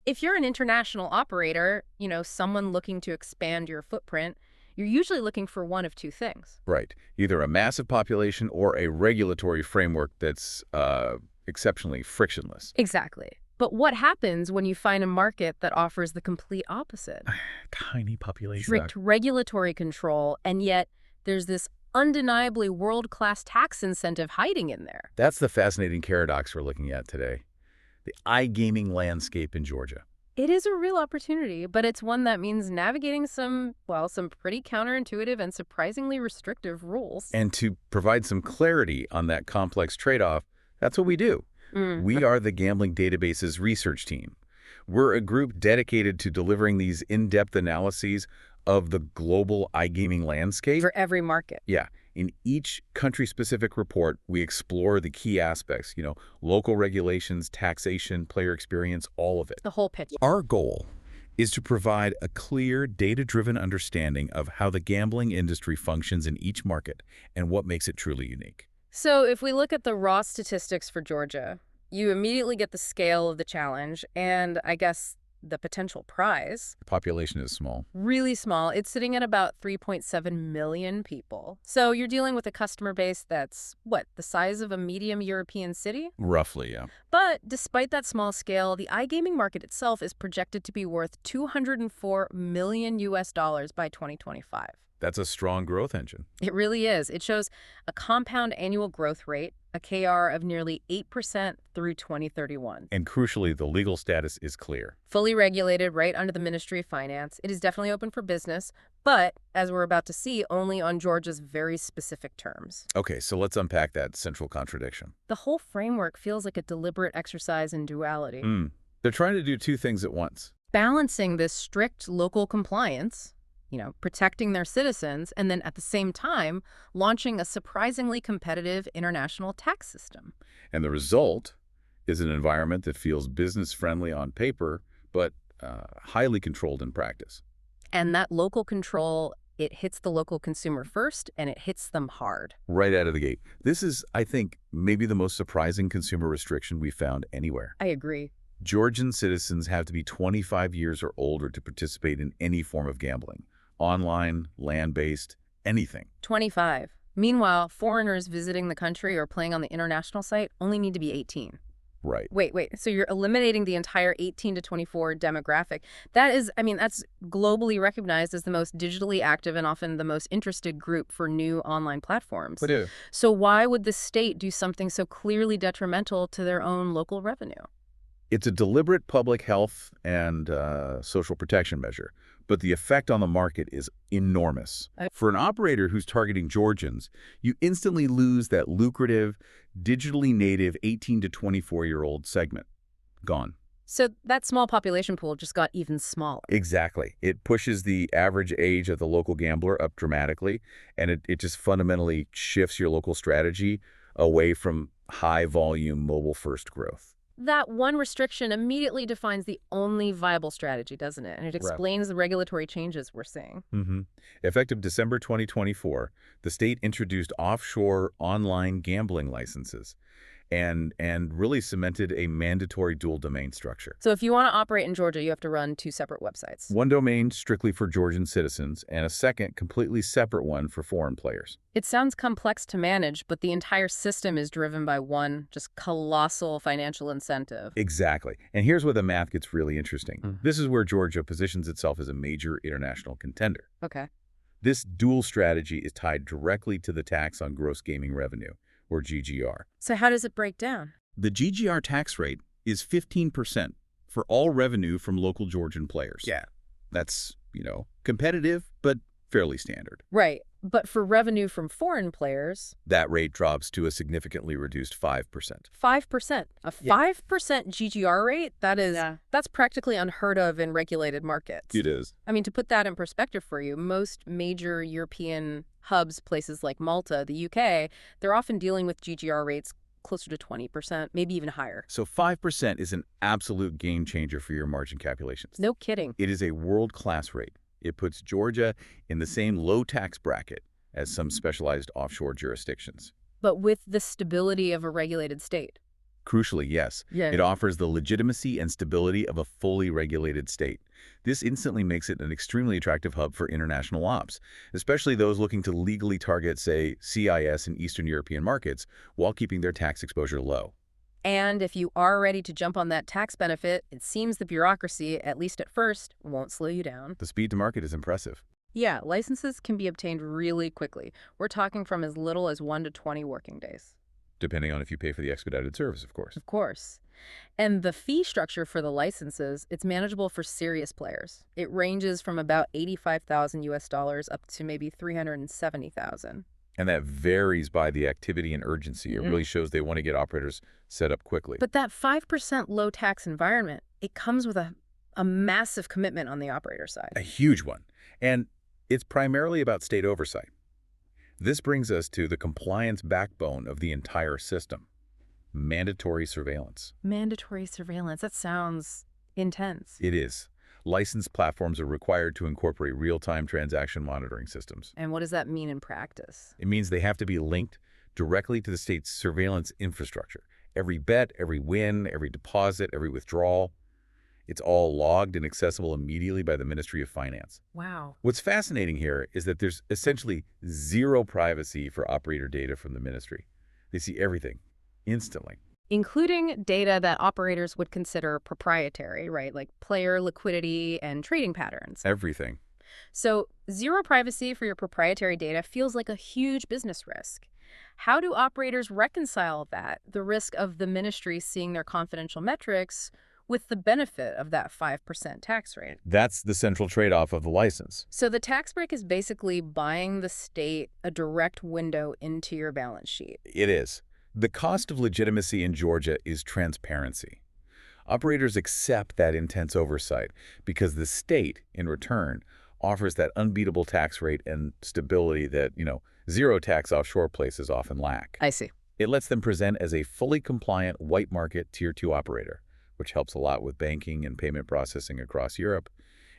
If you're an international operator, someone looking to expand your footprint, you're usually looking for one of two things. Right. Either a massive population or a regulatory framework that's exceptionally frictionless. Exactly. But what happens when you find a market that offers the complete opposite? Tiny population. Strict regulatory control, and yet there's this undeniably world-class tax incentive hiding in there. That's the fascinating paradox we're looking at today. The iGaming landscape in Georgia. It is a real opportunity, but it's one that means navigating some pretty counterintuitive and surprisingly restrictive rules. And to provide some clarity on that complex trade-off, that's what we do. We are the Gambling Database's research team. We're a group dedicated to delivering these in-depth analyses of the global iGaming landscape. For every market. Yeah. In each country-specific report, we explore the key aspects, local regulations, taxation, player experience, all of it. The whole pitch. Our goal is to provide a clear, data-driven understanding of how the gambling industry functions in each market and what makes it truly unique. So if we look at the raw statistics for Georgia, you immediately get the scale of the challenge and, I guess, the potential prize. The population is small. Really small. It's sitting at about 3.7 million people. So you're dealing with a customer base that's, the size of a medium European city? Roughly, yeah. But despite that small scale, the iGaming market itself is projected to be worth $204 million by 2025. That's a strong growth engine. It really is. It shows a compound annual growth rate, a KR of nearly 8% through 2031. And crucially, the legal status is clear. Fully regulated right under the Ministry of Finance. It is definitely open for business, but, as we're about to see, only on Georgia's very specific terms. Okay, so let's unpack that central contradiction. The whole framework feels like a deliberate exercise in duality. They're trying to do two things at once. Balancing this strict local compliance, protecting their citizens, and then at the same time, launching a surprisingly competitive international tax system. And the result is an environment that feels business-friendly on paper, but highly controlled in practice. And that local control, it hits the local consumer first, and it hits them hard. Right out of the gate. This is, I think, maybe the most surprising consumer restriction we've found anywhere. I agree. Georgian citizens have to be 25 years or older to participate in any form of gambling. Online, land-based, anything. 25. Meanwhile, foreigners visiting the country or playing on the international site only need to be 18. Right. Wait. So you're eliminating the entire 18 to 24 demographic. That is, that's globally recognized as the most digitally active and often the most interested group for new online platforms. But so why would the state do something so clearly detrimental to their own local revenue? it's a deliberate public health and social protection measure, but the effect on the market is enormous. For an operator who's targeting Georgians, you instantly lose that lucrative, digitally native 18 to 24-year-old segment. Gone. So that small population pool just got even smaller. Exactly. It pushes the average age of the local gambler up dramatically, and it just fundamentally shifts your local strategy away from high-volume mobile-first growth. That one restriction immediately defines the only viable strategy, doesn't it? And it explains the regulatory changes we're seeing. Effective December 2024, the state introduced offshore online gambling licenses and really cemented a mandatory dual domain structure. So if you want to operate in Georgia, you have to run 2 separate websites. One domain strictly for Georgian citizens and a second completely separate one for foreign players. It sounds complex to manage, but the entire system is driven by one just colossal financial incentive. Exactly. And here's where the math gets really interesting. This is where Georgia positions itself as a major international contender. Okay. This dual strategy is tied directly to the tax on gross gaming revenue, or GGR. So how does it break down? The GGR tax rate is 15% for all revenue from local Georgian players. Yeah. That's, competitive, but fairly standard. Right. But for revenue from foreign players, that rate drops to a significantly reduced 5%. 5%. A 5% GGR rate? That's practically unheard of in regulated markets. It is. I mean, to put that in perspective for you, most major European hubs, places like Malta, the UK, they're often dealing with GGR rates closer to 20%, maybe even higher. So 5% is an absolute game changer for your margin calculations. No kidding. It is a world-class rate. It puts Georgia in the same low tax bracket as some specialized offshore jurisdictions. But with the stability of a regulated state. Crucially, yes, Yeah. it offers the legitimacy and stability of a fully regulated state. This instantly makes it an extremely attractive hub for international ops, especially those looking to legally target, say, CIS and Eastern European markets while keeping their tax exposure low. And if you are ready to jump on that tax benefit, it seems the bureaucracy, at least at first, won't slow you down. The speed to market is impressive. Yeah, licenses can be obtained really quickly. We're talking from as little as 1 to 20 working days. Depending on if you pay for the expedited service, of course. Of course. And the fee structure for the licenses, it's manageable for serious players. It ranges from about 85,000 US dollars up to maybe 370,000. And that varies by the activity and urgency. It really shows they want to get operators set up quickly. But that 5% low tax environment, it comes with a massive commitment on the operator side. A huge one. And it's primarily about state oversight. This brings us to the compliance backbone of the entire system: mandatory surveillance. Mandatory surveillance, that sounds intense. It is. Licensed platforms are required to incorporate real-time transaction monitoring systems. And what does that mean in practice? It means they have to be linked directly to the state's surveillance infrastructure. Every bet, every win, every deposit, every withdrawal, it's all logged and accessible immediately by the Ministry of Finance. Wow. What's fascinating here is that there's essentially zero privacy for operator data from the ministry. They see everything instantly. Including data that operators would consider proprietary, right? Like player liquidity and trading patterns. Everything. So zero privacy for your proprietary data feels like a huge business risk. How do operators reconcile that, the risk of the ministry seeing their confidential metrics with the benefit of that 5% tax rate? That's the central trade-off of the license. So the tax break is basically buying the state a direct window into your balance sheet. It is. The cost of legitimacy in Georgia is transparency. Operators accept that intense oversight because the state, in return, offers that unbeatable tax rate and stability that, zero tax offshore places often lack. I see. It lets them present as a fully compliant white market Tier 2 operator, which helps a lot with banking and payment processing across Europe.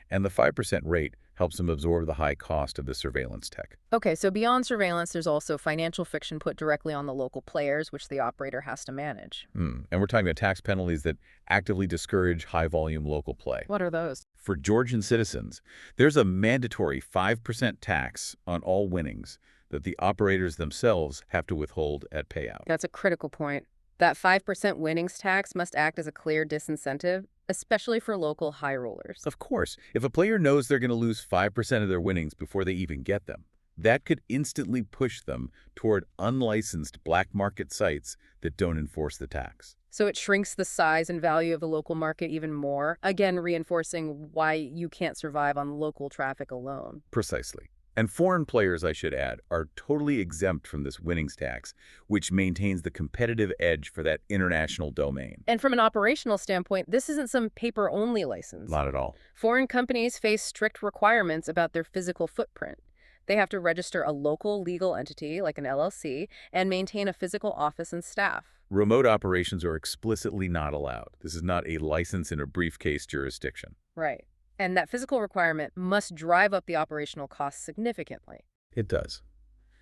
And the 5% rate helps them absorb the high cost of the surveillance tech. Okay, so beyond surveillance, there's also financial friction put directly on the local players, which the operator has to manage. And we're talking about tax penalties that actively discourage high-volume local play. What are those? For Georgian citizens, there's a mandatory 5% tax on all winnings that the operators themselves have to withhold at payout. That's a critical point. That 5% winnings tax must act as a clear disincentive, especially for local high rollers. Of course, if a player knows they're going to lose 5% of their winnings before they even get them, that could instantly push them toward unlicensed black market sites that don't enforce the tax. So it shrinks the size and value of the local market even more, again reinforcing why you can't survive on local traffic alone. Precisely. And foreign players, I should add, are totally exempt from this winnings tax, which maintains the competitive edge for that international domain. And from an operational standpoint, this isn't some paper-only license. Not at all. Foreign companies face strict requirements about their physical footprint. They have to register a local legal entity, like an LLC, and maintain a physical office and staff. Remote operations are explicitly not allowed. This is not a license in a briefcase jurisdiction. Right. And that physical requirement must drive up the operational costs significantly. It does.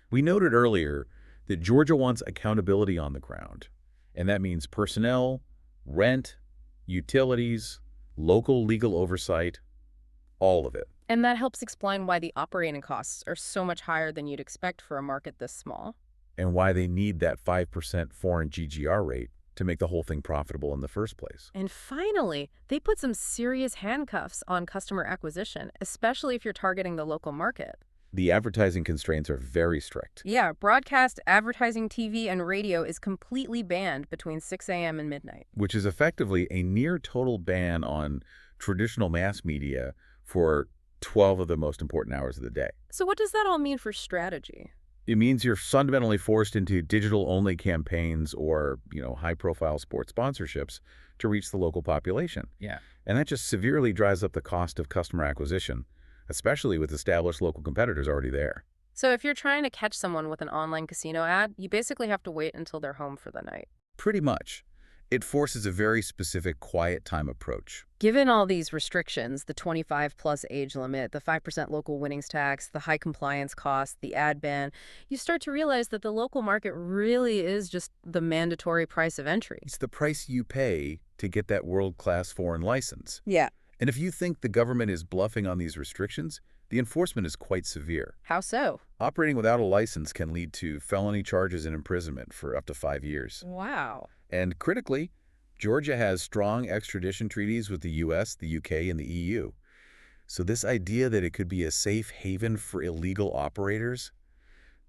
We noted earlier that Georgia wants accountability on the ground, and that means personnel, rent, utilities, local legal oversight, all of it. And that helps explain why the operating costs are so much higher than you'd expect for a market this small. And why they need that 5% foreign GGR rate to make the whole thing profitable in the first place. And finally, they put some serious handcuffs on customer acquisition, especially if you're targeting the local market. The advertising constraints are very strict. Yeah, broadcast, advertising, TV, and radio is completely banned between 6 a.m. and midnight. Which is effectively a near total ban on traditional mass media for 12 of the most important hours of the day. So what does that all mean for strategy? It means you're fundamentally forced into digital-only campaigns or, high-profile sports sponsorships to reach the local population. Yeah. And that just severely drives up the cost of customer acquisition, especially with established local competitors already there. So if you're trying to catch someone with an online casino ad, you basically have to wait until they're home for the night. Pretty much. It forces a very specific quiet time approach. Given all these restrictions, the 25 plus age limit, the 5% local winnings tax, the high compliance cost, the ad ban, you start to realize that the local market really is just the mandatory price of entry. It's the price you pay to get that world-class foreign license. Yeah. And if you think the government is bluffing on these restrictions, the enforcement is quite severe. How so? Operating without a license can lead to felony charges and imprisonment for up to 5 years. Wow. And critically, Georgia has strong extradition treaties with the U.S., the U.K., and the EU. So this idea that it could be a safe haven for illegal operators,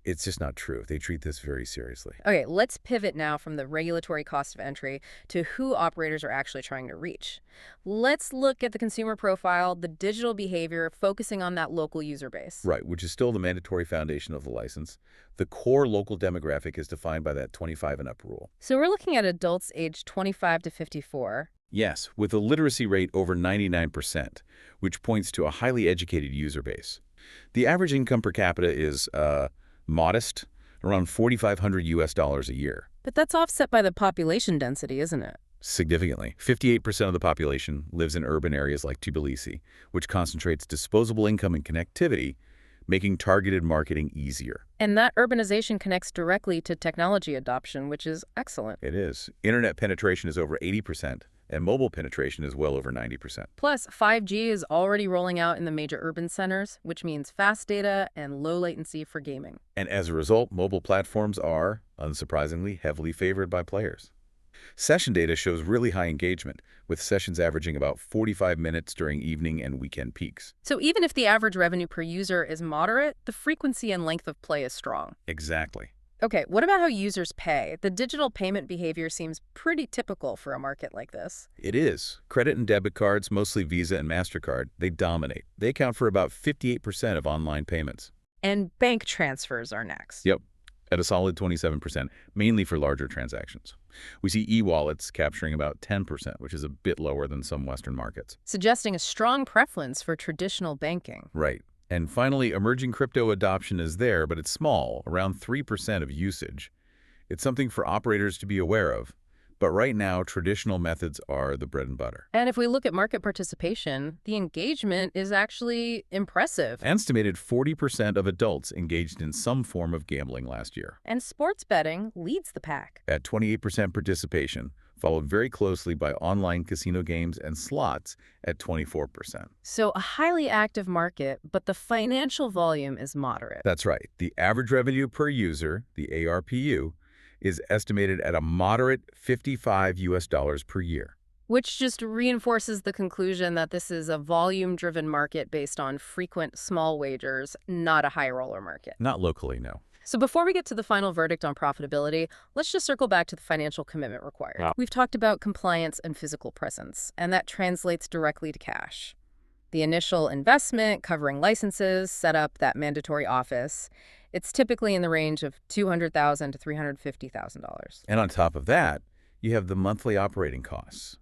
it's just not true. They treat this very seriously. Okay, let's pivot now from the regulatory cost of entry to who operators are actually trying to reach. Let's look at the consumer profile, the digital behavior, focusing on that local user base. Right, which is still the mandatory foundation of the license. The core local demographic is defined by that 25 and up rule. So we're looking at adults aged 25 to 54. Yes, with a literacy rate over 99%, which points to a highly educated user base. The average income per capita is modest, around $4,500 US a year. But that's offset by the population density, isn't it? Significantly, 58% of the population lives in urban areas like Tbilisi, which concentrates disposable income and connectivity, making targeted marketing easier. And that urbanization connects directly to technology adoption, which is excellent. It is. Internet penetration is over 80%, and mobile penetration is well over 90%. Plus, 5G is already rolling out in the major urban centers, which means fast data and low latency for gaming. And as a result, mobile platforms are, unsurprisingly, heavily favored by players. Session data shows really high engagement, with sessions averaging about 45 minutes during evening and weekend peaks. So even if the average revenue per user is moderate, the frequency and length of play is strong. Exactly. Okay, what about how users pay? The digital payment behavior seems pretty typical for a market like this. It is. Credit and debit cards, mostly Visa and MasterCard, they dominate. They account for about 58% of online payments. And bank transfers are next. Yep, at a solid 27%, mainly for larger transactions. We see e-wallets capturing about 10%, which is a bit lower than some Western markets. Suggesting a strong preference for traditional banking. Right. And finally, emerging crypto adoption is there, but it's small, around 3% of usage. It's something for operators to be aware of. But right now, traditional methods are the bread and butter. And if we look at market participation, the engagement is actually impressive. An estimated 40% of adults engaged in some form of gambling last year. And sports betting leads the pack. At 28% participation, followed very closely by online casino games and slots at 24%. So a highly active market, but the financial volume is moderate. That's right. The average revenue per user, the ARPU, is estimated at a moderate $55 US per year. Which just reinforces the conclusion that this is a volume-driven market based on frequent small wagers, not a high-roller market. Not locally, no. So before we get to the final verdict on profitability, let's just circle back to the financial commitment required. Yeah. We've talked about compliance and physical presence, and that translates directly to cash. The initial investment, covering licenses, set up that mandatory office, it's typically in the range of $200,000 to $350,000. And on top of that, you have the monthly operating costs.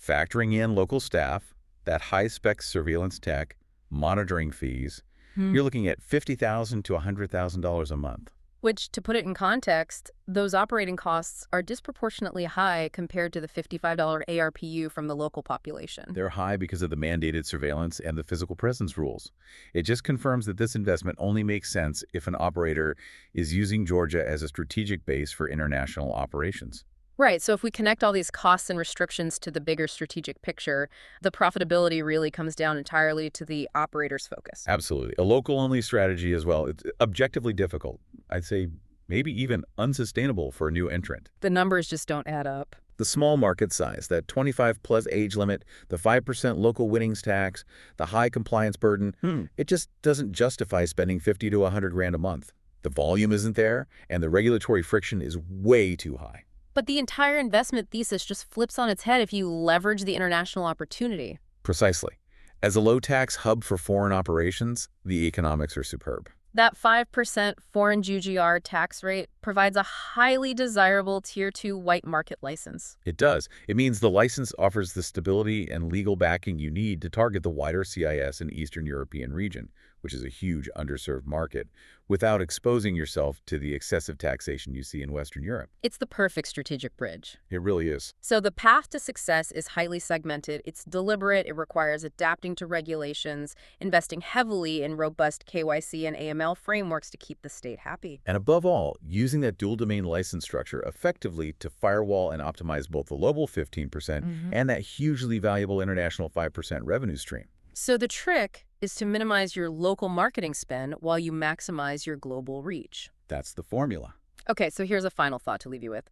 Factoring in local staff, that high-spec surveillance tech, monitoring fees, you're looking at $50,000 to $100,000 a month. Which, to put it in context, those operating costs are disproportionately high compared to the $55 ARPU from the local population. They're high because of the mandated surveillance and the physical presence rules. It just confirms that this investment only makes sense if an operator is using Georgia as a strategic base for international operations. Right, so if we connect all these costs and restrictions to the bigger strategic picture, the profitability really comes down entirely to the operator's focus. Absolutely. A local-only strategy as well. It's objectively difficult. I'd say maybe even unsustainable for a new entrant. The numbers just don't add up. The small market size, that 25-plus age limit, the 5% local winnings tax, the high compliance burden, it just doesn't justify spending $50 to $100 a month. The volume isn't there, and the regulatory friction is way too high. But the entire investment thesis just flips on its head if you leverage the international opportunity. Precisely. As a low-tax hub for foreign operations, the economics are superb. That 5% foreign GGR tax rate provides a highly desirable Tier 2 white market license. It does. It means the license offers the stability and legal backing you need to target the wider CIS and Eastern European region, which is a huge underserved market, without exposing yourself to the excessive taxation you see in Western Europe. It's the perfect strategic bridge. It really is. So the path to success is highly segmented. It's deliberate. It requires adapting to regulations, investing heavily in robust KYC and AML frameworks to keep the state happy. And above all, using that dual domain license structure effectively to firewall and optimize both the local 15% and that hugely valuable international 5% revenue stream. So the trick is to minimize your local marketing spend while you maximize your global reach. That's the formula. Okay, so here's a final thought to leave you with.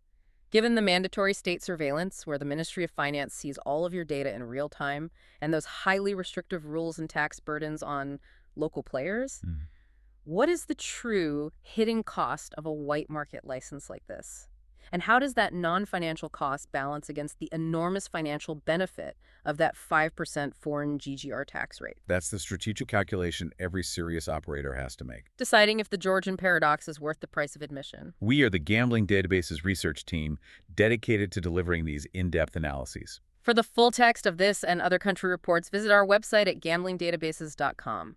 Given the mandatory state surveillance, where the Ministry of Finance sees all of your data in real time, and those highly restrictive rules and tax burdens on local players, what is the true hidden cost of a white market license like this? And how does that non-financial cost balance against the enormous financial benefit of that 5% foreign GGR tax rate? That's the strategic calculation every serious operator has to make. Deciding if the Georgian paradox is worth the price of admission. We are the Gambling Databases research team dedicated to delivering these in-depth analyses. For the full text of this and other country reports, visit our website at gamblingdatabases.com.